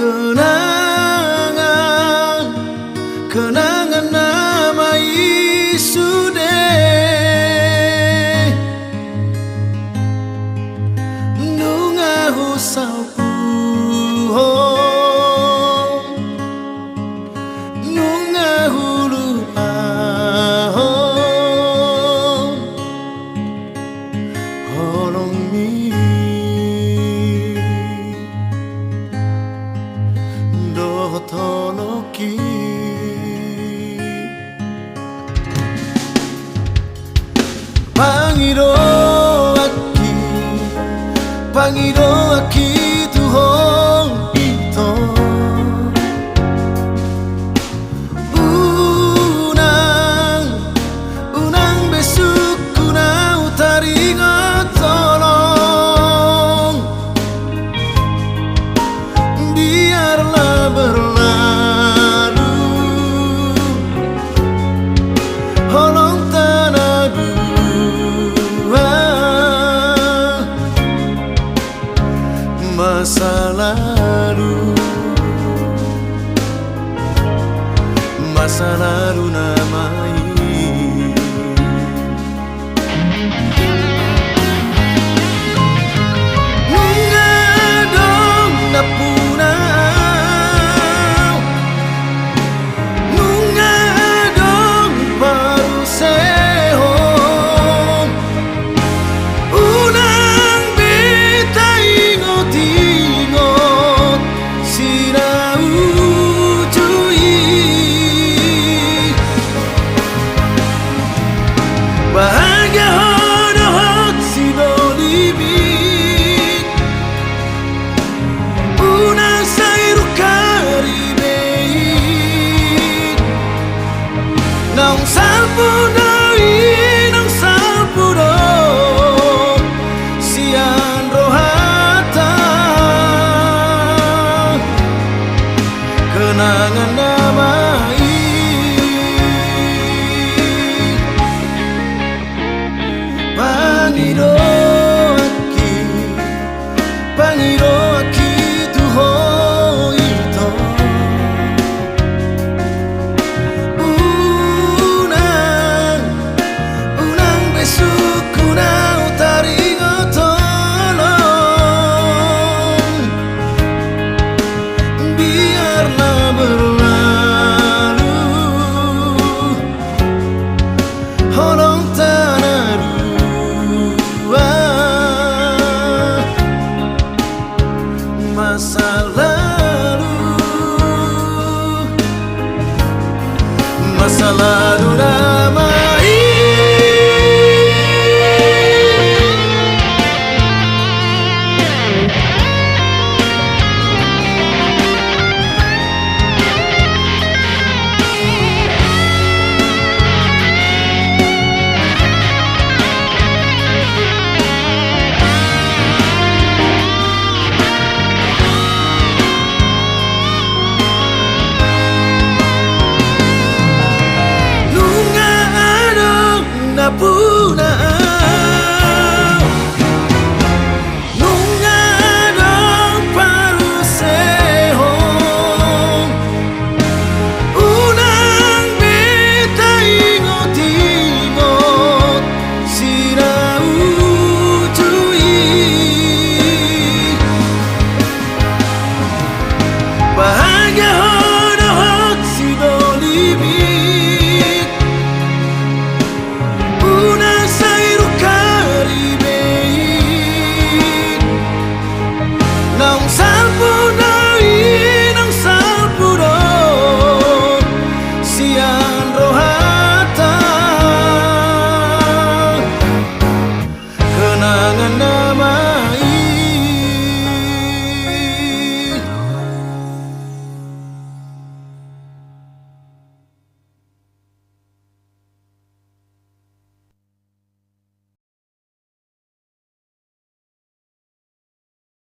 kenangan, kenangan nama isude nunga husauku nunga hulu holong mi toloki Pangido aki tuhong ito Unang besok ku na utaring tolong biarlah berlalu holong tanah dua masa lalu namai nungadong napuna nungadong paruseho unang beta ingot-ingot sinau bahagia hodohot si dolibit unang sairu karibeit naung salpudo sian rohata kenangan damai Pangido aki tuhong ito Unang besok ku na utaring tolong biarlah berlalu holong tanah dua masalah